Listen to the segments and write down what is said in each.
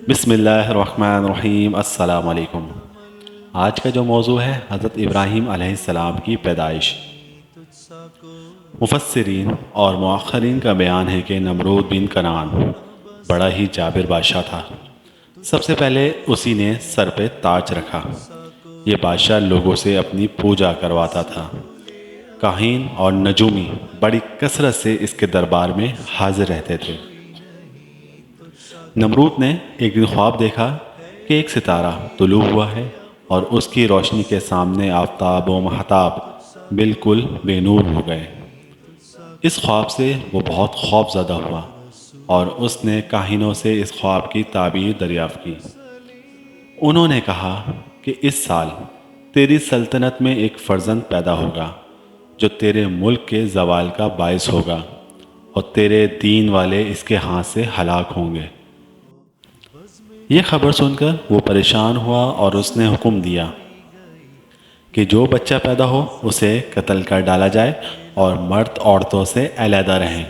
بسم اللہ الرحمن الرحیم۔ السلام علیکم۔ آج کا جو موضوع ہے حضرت ابراہیم علیہ السلام کی پیدائش۔ مفسرین اور مؤخرین کا بیان ہے کہ نمرود بن کنعان بڑا ہی جابر بادشاہ تھا۔ سب سے پہلے اسی نے سر پہ تاج رکھا۔ یہ بادشاہ لوگوں سے اپنی پوجا کرواتا تھا۔ کاہن اور نجومی بڑی کثرت سے اس کے دربار میں حاضر رہتے تھے۔ نمرود نے ایک دن خواب دیکھا کہ ایک ستارہ طلوع ہوا ہے اور اس کی روشنی کے سامنے آفتاب و مہتاب بالکل بے نور ہو گئے۔ اس خواب سے وہ بہت خوف زدہ ہوا اور اس نے کاہنوں سے اس خواب کی تعبیر دریافت کی۔ انہوں نے کہا کہ اس سال تیری سلطنت میں ایک فرزند پیدا ہوگا جو تیرے ملک کے زوال کا باعث ہوگا اور تیرے دین والے اس کے ہاتھ سے ہلاک ہوں گے۔ یہ خبر سن کر وہ پریشان ہوا اور اس نے حکم دیا کہ جو بچہ پیدا ہو اسے قتل کر ڈالا جائے اور مرد عورتوں سے علیحدہ رہیں،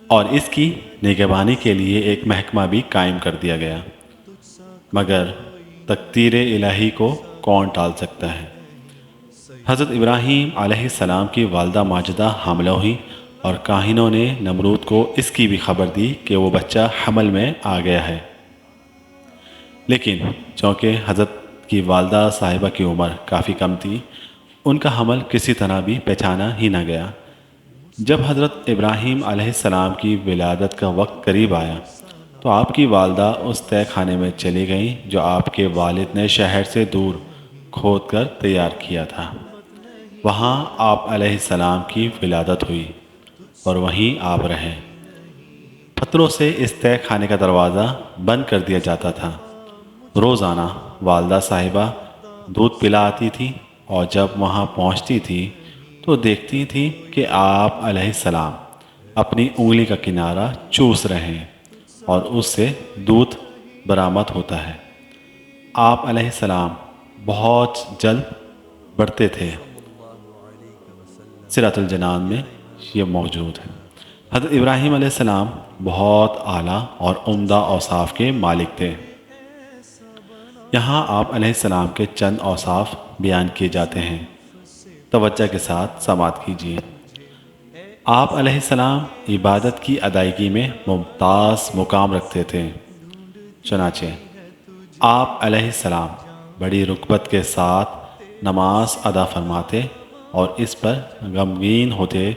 اور اس کی نگہبانی کے لیے ایک محکمہ بھی قائم کر دیا گیا۔ مگر تقدیر الہی کو کون ٹال سکتا ہے؟ حضرت ابراہیم علیہ السلام کی والدہ ماجدہ حاملہ ہوئی اور کاہنوں نے نمرود کو اس کی بھی خبر دی کہ وہ بچہ حمل میں آ گیا ہے۔ لیکن چونکہ حضرت کی والدہ صاحبہ کی عمر کافی کم تھی، ان کا حمل کسی طرح بھی پہچانا ہی نہ گیا۔ جب حضرت ابراہیم علیہ السلام کی ولادت کا وقت قریب آیا تو آپ کی والدہ اس تہہ خانے میں چلی گئیں جو آپ کے والد نے شہر سے دور کھود کر تیار کیا تھا۔ وہاں آپ علیہ السلام کی ولادت ہوئی اور وہیں آپ رہے۔ پتھروں سے اس تہہ خانے کا دروازہ بند کر دیا جاتا تھا۔ روزانہ والدہ صاحبہ دودھ پلا آتی تھی اور جب وہاں پہنچتی تھی تو دیکھتی تھی کہ آپ علیہ السلام اپنی انگلی کا کنارہ چوس رہے ہیں اور اس سے دودھ برآمد ہوتا ہے۔ آپ علیہ السلام بہت جلد بڑھتے تھے۔ سیرۃ الجنان میں یہ موجود ہے۔ حضرت ابراہیم علیہ السلام بہت اعلیٰ اور عمدہ اوصاف کے مالک تھے۔ یہاں آپ علیہ السلام کے چند اوصاف بیان کیے جاتے ہیں، توجہ کے ساتھ سماعت کیجیے۔ آپ علیہ السلام عبادت کی ادائیگی میں ممتاز مقام رکھتے تھے، چنانچہ آپ علیہ السلام بڑی رغبت کے ساتھ نماز ادا فرماتے اور اس پر غمگین ہوتے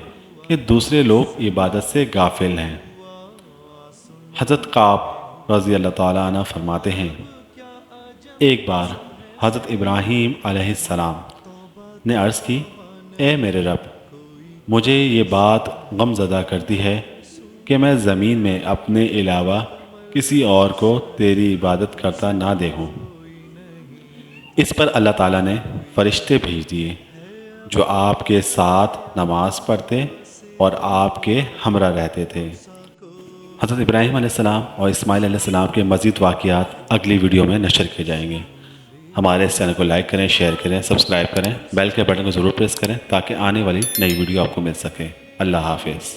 کہ دوسرے لوگ عبادت سے غافل ہیں۔ حضرت کعب رضی اللہ تعالیٰ عنہ فرماتے ہیں، ایک بار حضرت ابراہیم علیہ السلام نے عرض کی، اے میرے رب، مجھے یہ بات غم زدہ کرتی ہے کہ میں زمین میں اپنے علاوہ کسی اور کو تیری عبادت کرتا نہ دیکھوں۔ اس پر اللہ تعالیٰ نے فرشتے بھیج دیے جو آپ کے ساتھ نماز پڑھتے اور آپ کے ہمراہ رہتے تھے۔ حضرت ابراہیم علیہ السلام اور اسماعیل علیہ السلام کے مزید واقعات اگلی ویڈیو میں نشر کیے جائیں گے۔ ہمارے اس چینل کو لائک کریں، شیئر کریں، سبسکرائب کریں، بیل کے بٹن کو ضرور پریس کریں تاکہ آنے والی نئی ویڈیو آپ کو مل سکے۔ اللہ حافظ۔